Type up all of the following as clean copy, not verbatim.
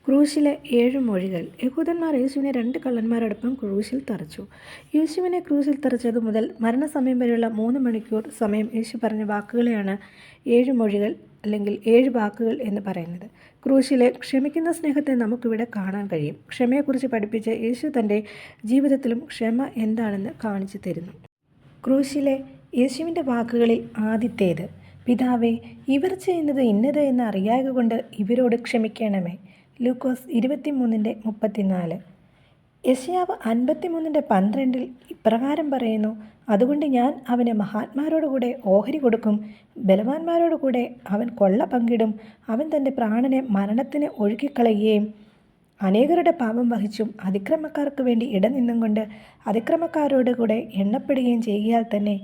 ക്രൂശിലെ 7 മൊഴികൾ. യഹൂദന്മാർ യേശുവിനെ 2 കള്ളന്മാരോടൊപ്പം ക്രൂശിൽ തറച്ചു. യേശുവിനെ ക്രൂശിൽ തറച്ചതു മുതൽ മരണസമയം വരെയുള്ള 3 മണിക്കൂർ സമയം യേശു പറഞ്ഞ വാക്കുകളെയാണ് 7 മൊഴികൾ അല്ലെങ്കിൽ 7 വാക്കുകൾ എന്ന് പറയുന്നത്. ക്രൂശിലെ ക്ഷമിക്കുന്ന സ്നേഹത്തെ നമുക്കിവിടെ കാണാൻ കഴിയും. ക്ഷമയെക്കുറിച്ച് പഠിപ്പിച്ച് യേശു തൻ്റെ ജീവിതത്തിലും ക്ഷമ എന്താണെന്ന് കാണിച്ചു തരുന്നു. ക്രൂശിലെ യേശുവിൻ്റെ വാക്കുകളിൽ ആദ്യത്തേത്, പിതാവേ, ഇവർ ചെയ്യുന്നത് ഇന്നത് എന്ന് അറിയായകൊണ്ട് ഇവരോട് ക്ഷമിക്കണമേ. ലൂക്കോസ് 23:34. യെശയ്യാവ് 53:12 ഇപ്രകാരം പറയുന്നു, അതുകൊണ്ട് ഞാൻ അവന് മഹാന്മാരോടുകൂടെ ഓഹരി കൊടുക്കും, ബലവാന്മാരോടുകൂടെ അവൻ കൊള്ള പങ്കിടും, അവൻ തൻ്റെ പ്രാണനെ മരണത്തിന് ഒഴുക്കിക്കളയുകയും അനേകരുടെ പാപം വഹിച്ചും അതിക്രമക്കാർക്ക് വേണ്ടി ഇടനിന്നും കൊണ്ട് അതിക്രമക്കാരോട് കൂടെ എണ്ണപ്പെടുകയും ചെയ്യുകയാൽ തന്നെ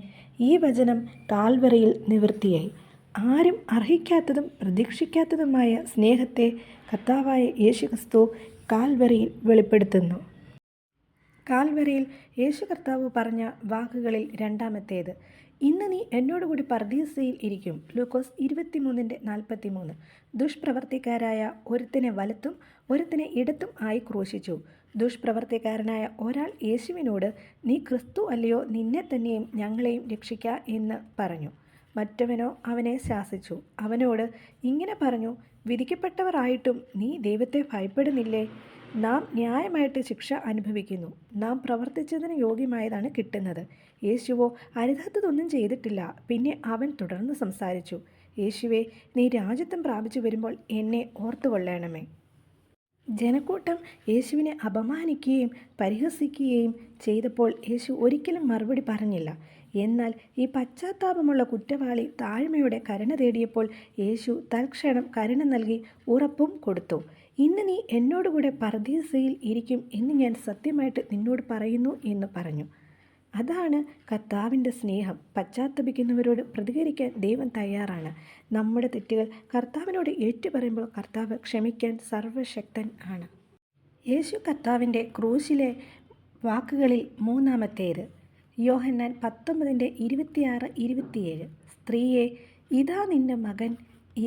ഈ വചനം കാൽവറിയിൽ നിവൃത്തിയായി. ആരും അർഹിക്കാത്തതും പ്രതീക്ഷിക്കാത്തതുമായ സ്നേഹത്തെ കർത്താവായ യേശുക്രിസ്തു കാൽവറിയിൽ വെളിപ്പെടുത്തുന്നു. കാൽവറിയിൽ യേശു കർത്താവ് പറഞ്ഞ വാക്കുകളിൽ രണ്ടാമത്തേത്, ഇന്ന് നീ എന്നോടുകൂടി പർദീസയിൽ ഇരിക്കും. ലൂക്കോസ് 23:43. ദുഷ്പ്രവർത്തിക്കാരായ ഒരുത്തനെ വലത്തും ഒരുത്തനെ ഇടത്തും ആയി ക്രൂശിച്ചു. ദുഷ്പ്രവർത്തിക്കാരനായ ഒരാൾ യേശുവിനോട്, നീ ക്രിസ്തു അല്ലയോ, നിന്നെ തന്നെയും ഞങ്ങളെയും രക്ഷിക്ക എന്ന് പറഞ്ഞു. മറ്റവനോ അവനെ ശാസിച്ചു. അവനോട് ഇങ്ങനെ പറഞ്ഞു, വിധിക്കപ്പെട്ടവരായിട്ടും നീ ദൈവത്തെ ഭയപ്പെടുന്നില്ലേ? നാം ന്യായമായിട്ട് ശിക്ഷ അനുഭവിക്കുന്നു. നാം പ്രവർത്തിച്ചതിന് യോഗ്യമായതാണ് കിട്ടുന്നത്. യേശുവോ അരുതാത്തതൊന്നും ചെയ്തിട്ടില്ല. പിന്നെ അവൻ തുടർന്ന് സംസാരിച്ചു, യേശുവേ, നീ രാജ്യത്വം പ്രാപിച്ചു വരുമ്പോൾ എന്നെ ഓർത്തുകൊള്ളണമേ. ജനക്കൂട്ടം യേശുവിനെ അപമാനിക്കുകയും പരിഹസിക്കുകയും ചെയ്തപ്പോൾ യേശു ഒരിക്കലും മറുപടി പറഞ്ഞില്ല. എന്നാൽ ഈ പശ്ചാത്താപമുള്ള കുറ്റവാളി താഴ്മയോടെ കരുണ തേടിയപ്പോൾ യേശു തൽക്ഷണം കരുണ നൽകി ഉറപ്പും കൊടുത്തു. ഇന്ന് നീ എന്നോടുകൂടെ പർദീസയിൽ ഇരിക്കും എന്ന് ഞാൻ സത്യമായിട്ട് നിന്നോട് പറയുന്നു എന്ന് പറഞ്ഞു. അതാണ് കർത്താവിൻ്റെ സ്നേഹം. പശ്ചാത്തപിക്കുന്നവരോട് പ്രതികരിക്കാൻ ദൈവം തയ്യാറാണ്. നമ്മുടെ തെറ്റുകൾ കർത്താവിനോട് ഏറ്റുപറയുമ്പോൾ കർത്താവ് ക്ഷമിക്കാൻ സർവശക്തൻ ആണ്. യേശു കർത്താവിൻ്റെ ക്രൂശിലെ വാക്കുകളിൽ മൂന്നാമത്തേത്, യോഹന്നാൻ 19:26-27. സ്ത്രീയെ, ഇതാ നിന്റെ മകൻ,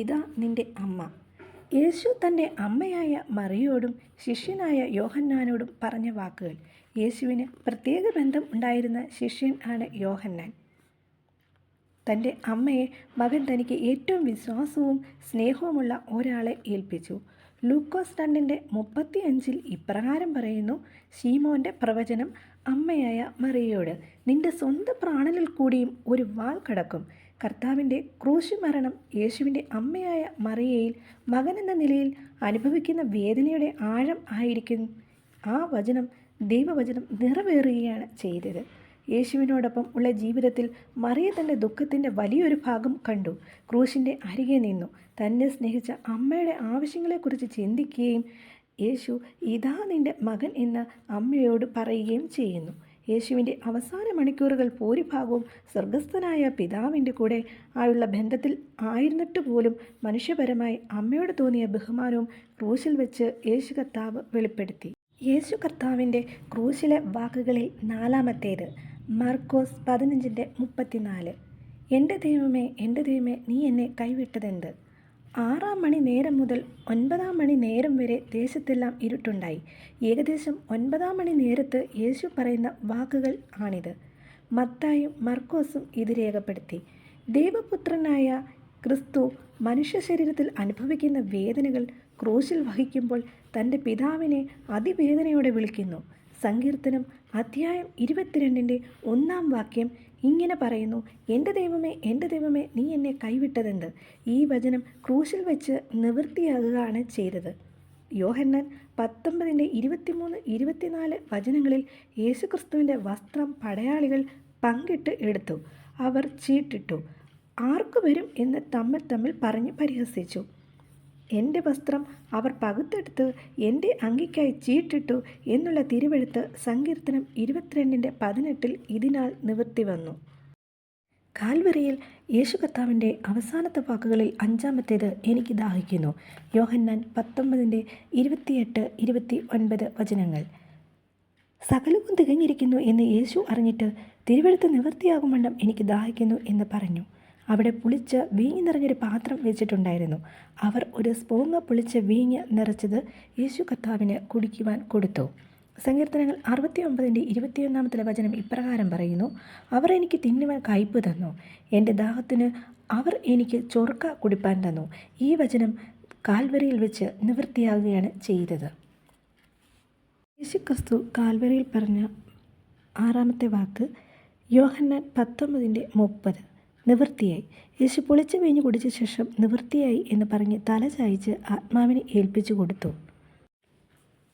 ഇതാ നിന്റെ അമ്മ. യേശു തൻ്റെ അമ്മയായ മറിയോടും ശിഷ്യനായ യോഹന്നാനോടും പറഞ്ഞ വാക്കുകൾ. യേശുവിന് പ്രത്യേക ബന്ധം ഉണ്ടായിരുന്ന ശിഷ്യൻ ആണ് യോഹന്നാൻ. തൻ്റെ അമ്മയെ മകൻ തനിക്ക് ഏറ്റവും വിശ്വാസവും സ്നേഹവുമുള്ള ഒരാളെ ഏൽപ്പിച്ചു. ലൂക്കോസ് 2:35 ഇപ്രകാരം പറയുന്നു, ശീമോൻ്റെ പ്രവചനം അമ്മയായ മറിയയോട്, നിന്റെ സ്വന്തം പ്രാണനിൽ കൂടിയും ഒരു വാൾ കടക്കും. കർത്താവിൻ്റെ ക്രൂശ് മരണം യേശുവിൻ്റെ അമ്മയായ മറിയയിൽ മകനെന്ന നിലയിൽ അനുഭവിക്കുന്ന വേദനയുടെ ആഴം ആയിരിക്കും. ആ വചനം, ദൈവവചനം നിറവേറുകയാണ് ചെയ്തത്. യേശുവിനോടൊപ്പം ഉള്ള ജീവിതത്തിൽ മറിയ തൻ്റെ ദുഃഖത്തിൻ്റെ വലിയൊരു ഭാഗം കണ്ടു. ക്രൂശിൻ്റെ അരികെ നിന്നു തന്നെ സ്നേഹിച്ച അമ്മയുടെ ആവശ്യങ്ങളെക്കുറിച്ച് ചിന്തിക്കുകയും യേശു ഇതാ നിൻ്റെ മകൻ എന്ന് അമ്മയോട് പറയുകയും ചെയ്യുന്നു. യേശുവിൻ്റെ അവസാന മണിക്കൂറുകൾ ഭൂരിഭാഗവും സ്വർഗസ്ഥനായ പിതാവിൻ്റെ കൂടെ ആയുള്ള ബന്ധത്തിൽ ആയിരുന്നിട്ട് പോലും മനുഷ്യപരമായി അമ്മയോട് തോന്നിയ ബഹുമാനവും ക്രൂശിൽ വെച്ച് യേശു കർത്താവ് വെളിപ്പെടുത്തി. യേശു കർത്താവിൻ്റെ ക്രൂശിലെ വാക്കുകളിൽ നാലാമത്തേത്, മാർക്കോസ് 15:34. എൻ്റെ ദൈവമേ, എൻ്റെ ദൈവമേ, നീ എന്നെ കൈവിട്ടതെന്ത്? 6 മണി നേരം മുതൽ 9 മണി നേരം വരെ ദേശത്തെല്ലാം ഇരുട്ടുണ്ടായി. ഏകദേശം 9 മണി നേരത്ത് യേശു പറയുന്ന വാക്കുകൾ ആണിത്. മത്തായും മർക്കോസും ഇത് രേഖപ്പെടുത്തി. ദൈവപുത്രനായ ക്രിസ്തു മനുഷ്യ ശരീരത്തിൽ അനുഭവിക്കുന്ന വേദനകൾ ക്രൂശിൽ വഹിക്കുമ്പോൾ തൻ്റെ പിതാവിനെ അതിവേദനയോടെ വിളിക്കുന്നു. സങ്കീർത്തനം 22:1 ഇങ്ങനെ പറയുന്നു, എൻ്റെ ദൈവമേ, എൻ്റെ ദൈവമേ, നീ എന്നെ കൈവിട്ടതെന്ത്? ഈ വചനം ക്രൂശിൽ വെച്ച് നിവൃത്തിയാകുകയാണ് ചെയ്തത്. യോഹന്നാൻ 19:23-24 വചനങ്ങളിൽ യേശുക്രിസ്തുവിൻ്റെ വസ്ത്രം പടയാളികൾ പങ്കിട്ട് എടുത്തു. അവർ ചീട്ടിട്ടു. ആർക്കു വരും എന്ന് തമ്മിൽ പറഞ്ഞ് പരിഹസിച്ചു. എൻ്റെ വസ്ത്രം അവർ പകുത്തെടുത്ത് എൻ്റെ അങ്കിക്കായി ചീട്ടിട്ടു എന്നുള്ള തിരുവെഴുത്ത് സങ്കീർത്തനം 22:18 ഇതിനാൽ നിവൃത്തി വന്നു. കാൽവറിയിൽ യേശു കർത്താവിൻ്റെ അവസാനത്തെ വാക്കുകളിൽ അഞ്ചാമത്തേത്, എനിക്ക് ദാഹിക്കുന്നു. യോഹന്നാൻ 19:28-29 വചനങ്ങൾ. സകലവും തികഞ്ഞിരിക്കുന്നു എന്ന് യേശു അറിഞ്ഞിട്ട് തിരുവെഴുത്ത് നിവൃത്തിയാകും വണ്ണം എനിക്ക് ദാഹിക്കുന്നു എന്ന് പറഞ്ഞു. അവിടെ പുളിച്ച വീഞ്ഞ് നിറഞ്ഞൊരു പാത്രം വെച്ചിട്ടുണ്ടായിരുന്നു. അവർ ഒരു സ്പോങ്ങ പുളിച്ച വീഞ്ഞ് നിറച്ചത് യേശു കർത്താവിന് കുടിക്കുവാൻ കൊടുത്തു. സങ്കീർത്തനങ്ങൾ 69:21 വചനം ഇപ്രകാരം പറയുന്നു: അവർ എനിക്ക് തിന്നുവാൻ കയ്പ് തന്നു, എൻ്റെ ദാഹത്തിന് അവർ എനിക്ക് ചൊറുക്ക കുടിപ്പാൻ തന്നു. ഈ വചനം കാൽവരിയിൽ വെച്ച് നിവൃത്തിയാകുകയാണ് ചെയ്തത്. യേശുക്രിസ്തു കാൽവരിയിൽ പറഞ്ഞ 6-ാമത്തെ വാക്ക് യോഹന്നാൻ 19:30 നിവൃത്തിയായി. യേശു പുളിച്ച വീഞ്ഞ് കുടിച്ച ശേഷം നിവൃത്തിയായി എന്ന് പറഞ്ഞ് തല ചായ്ച്ച് ആത്മാവിനെ ഏൽപ്പിച്ചു കൊടുത്തു.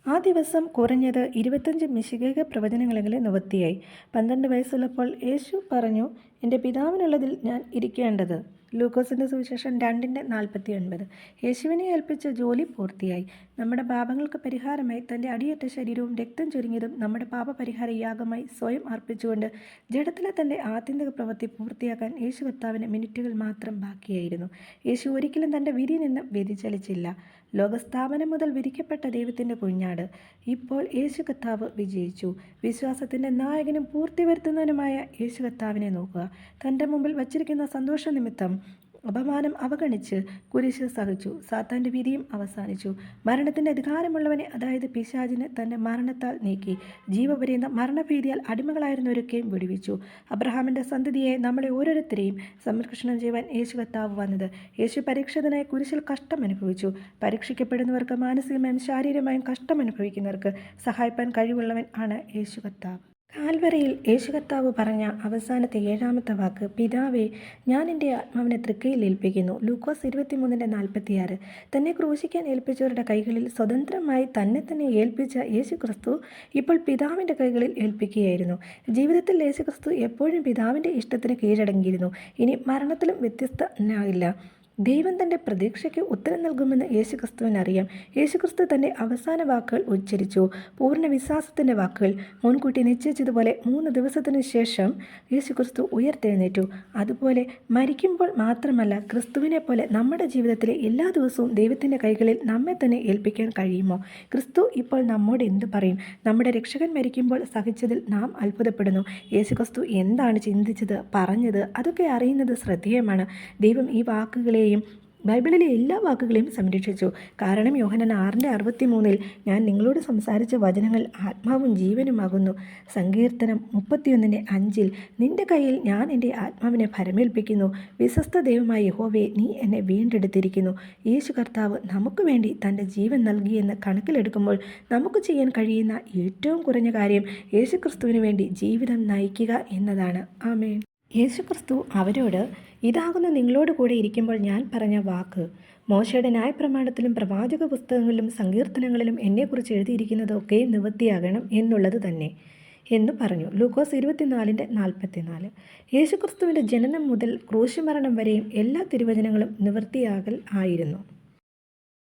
ആ ദിവസം കുറഞ്ഞത് 25 മിശിഹ പ്രവചനങ്ങളെങ്കിലും നിവൃത്തിയായി. 12 വയസ്സുള്ളപ്പോൾ യേശു പറഞ്ഞു, എൻ്റെ പിതാവിനുള്ളതിൽ ഞാൻ ഇരിക്കേണ്ടത്. ലൂക്കോസിൻ്റെ സുവിശേഷം 2:49. യേശുവിനെ ഏൽപ്പിച്ച ജോലി പൂർത്തിയായി. നമ്മുടെ പാപങ്ങൾക്ക് പരിഹാരമായി തൻ്റെ അടിയേറ്റ ശരീരവും രക്തം ചൊരിഞ്ഞതും നമ്മുടെ പാപപരിഹാര യാഗമായി സ്വയം അർപ്പിച്ചുകൊണ്ട് ജഡത്തിലെ തൻ്റെ ആത്യന്തിക പ്രവൃത്തി പൂർത്തിയാക്കാൻ യേശു കർത്താവിന് മിനിറ്റുകൾ മാത്രം ബാക്കിയായിരുന്നു. യേശു ഒരിക്കലും തൻ്റെ വിധിയിൽ നിന്ന് വ്യതിചലിച്ചില്ല. ലോകസ്ഥാപനം മുതൽ വിധിക്കപ്പെട്ട ദൈവത്തിൻ്റെ കുഞ്ഞാട്. ഇപ്പോൾ യേശു കർത്താവ് വിജയിച്ചു. വിശ്വാസത്തിൻ്റെ നായകനും പൂർത്തി വരുത്തുന്നതിനുമായ യേശു കർത്താവിനെ നോക്കുക. തൻ്റെ മുമ്പിൽ വച്ചിരിക്കുന്ന സന്തോഷ നിമിത്തം അപമാനം അവഗണിച്ച് കുരിശ് സഹിച്ചു. സാത്താൻ്റെ വിധിയും അവസാനിച്ചു. മരണത്തിൻ്റെ അധികാരമുള്ളവനെ, അതായത് പിശാചിനെ, തൻ്റെ മരണത്താൽ നീക്കി. ജീവപര്യന്തം മരണഭീതിയാൽ അടിമകളായിരുന്നവരൊക്കെയും വിടുവിച്ചു. അബ്രഹാമിൻ്റെ സന്തതിയായി നമ്മളെ ഓരോരുത്തരെയും സംരക്ഷണം ചെയ്യുവാൻ യേശു കർത്താവ് വന്നത്. യേശു പരീക്ഷിതനായി കുരിശിൽ കഷ്ടം അനുഭവിച്ചു. പരീക്ഷിക്കപ്പെടുന്നവർക്ക്, മാനസികമായും ശാരീരികമായും കഷ്ടം അനുഭവിക്കുന്നവർക്ക് സഹായിപ്പാൻ കഴിവുള്ളവൻ ആണ് യേശു കർത്താവ്. കാൽവരിയിൽ യേശു കർത്താവ് പറഞ്ഞ അവസാനത്തെ 7-ാമത്തെ വാക്ക്, പിതാവേ, ഞാൻ എൻ്റെ ആത്മാവിനെ തൃക്കൈയിൽ ഏൽപ്പിക്കുന്നു. ലൂക്കോസ് 23:46. തന്നെ ക്രൂശിക്കാൻ ഏൽപ്പിച്ചവരുടെ കൈകളിൽ സ്വതന്ത്രമായി തന്നെ ഏൽപ്പിച്ച യേശു ക്രിസ്തു ഇപ്പോൾ പിതാവിൻ്റെ കൈകളിൽ ഏൽപ്പിക്കുകയായിരുന്നു. ജീവിതത്തിൽ യേശു ക്രിസ്തു എപ്പോഴും പിതാവിൻ്റെ ഇഷ്ടത്തിന് കീഴടങ്ങിയിരുന്നു. ഇനി മരണത്തിലും വ്യത്യസ്തനാകില്ല. ദൈവം തൻ്റെ പ്രതീക്ഷയ്ക്ക് ഉത്തരം നൽകുമെന്ന് യേശുക്രിസ്തുവിനറിയാം. യേശുക്രിസ്തു തൻ്റെ അവസാന വാക്കുകൾ ഉച്ചരിച്ചു, പൂർണ്ണ വിശ്വാസത്തിൻ്റെ വാക്കുകൾ. മുൻകൂട്ടി നിശ്ചയിച്ചതുപോലെ 3 ദിവസത്തിനു ശേഷം യേശുക്രിസ്തു ഉയർത്തെഴുന്നേറ്റു. അതുപോലെ മരിക്കുമ്പോൾ മാത്രമല്ല, ക്രിസ്തുവിനെ പോലെ നമ്മുടെ ജീവിതത്തിലെ എല്ലാ ദിവസവും ദൈവത്തിൻ്റെ കൈകളിൽ നമ്മെ തന്നെ ഏൽപ്പിക്കാൻ കഴിയുമോ? ക്രിസ്തു ഇപ്പോൾ നമ്മോട് എന്തു പറയും? നമ്മുടെ രക്ഷകൻ മരിക്കുമ്പോൾ സഹിച്ചതിൽ നാം അത്ഭുതപ്പെടുന്നു. യേശുക്രിസ്തു എന്താണ് ചിന്തിച്ചത്, പറഞ്ഞത്, അതൊക്കെ അറിയുന്നത് ശ്രദ്ധേയമാണ്. ദൈവം ഈ വാക്കുകളെ ബൈബിളിലെ എല്ലാ വാക്കുകളെയും സംരക്ഷിച്ചു. കാരണം യോഹന്നാൻ 6:63 ഞാൻ നിങ്ങളോട് സംസാരിച്ച വചനങ്ങൾ ആത്മാവും ജീവനുമാകുന്നു. സങ്കീർത്തനം 31:5 നിന്റെ കയ്യിൽ ഞാൻ എൻ്റെ ആത്മാവിനെ ഭരമേൽപ്പിക്കുന്നു. വിശ്വസ്ത ദൈവമായ യഹോവേ, നീ എന്നെ വീണ്ടെടുത്തിരിക്കുന്നു. യേശു കർത്താവ് നമുക്ക് വേണ്ടി തൻ്റെ ജീവൻ നൽകിയെന്ന് കണക്കിലെടുക്കുമ്പോൾ നമുക്ക് ചെയ്യാൻ കഴിയുന്ന ഏറ്റവും കുറഞ്ഞ കാര്യം യേശുക്രിസ്തുവിന് വേണ്ടി ജീവിതം നയിക്കുക എന്നതാണ്. ആമേൻ. യേശുക്രിസ്തു അവരോട്, ഇതാകുന്നു നിങ്ങളോട് കൂടെ ഇരിക്കുമ്പോൾ ഞാൻ പറഞ്ഞ വാക്ക്. മോശയുടെ ന്യായപ്രമാണത്തിലും പ്രവാചക പുസ്തകങ്ങളിലും സങ്കീർത്തനങ്ങളിലും എന്നെക്കുറിച്ച് എഴുതിയിരിക്കുന്നതൊക്കെ നിവൃത്തിയാകണം എന്നുള്ളത് തന്നെ എന്ന് പറഞ്ഞു. ലൂക്കോസ് 24:44. യേശുക്രിസ്തുവിൻ്റെ ജനനം മുതൽ ക്രൂശുമരണം വരെയും എല്ലാ തിരുവചനങ്ങളും നിവൃത്തിയാകൽ ആയിരുന്നു.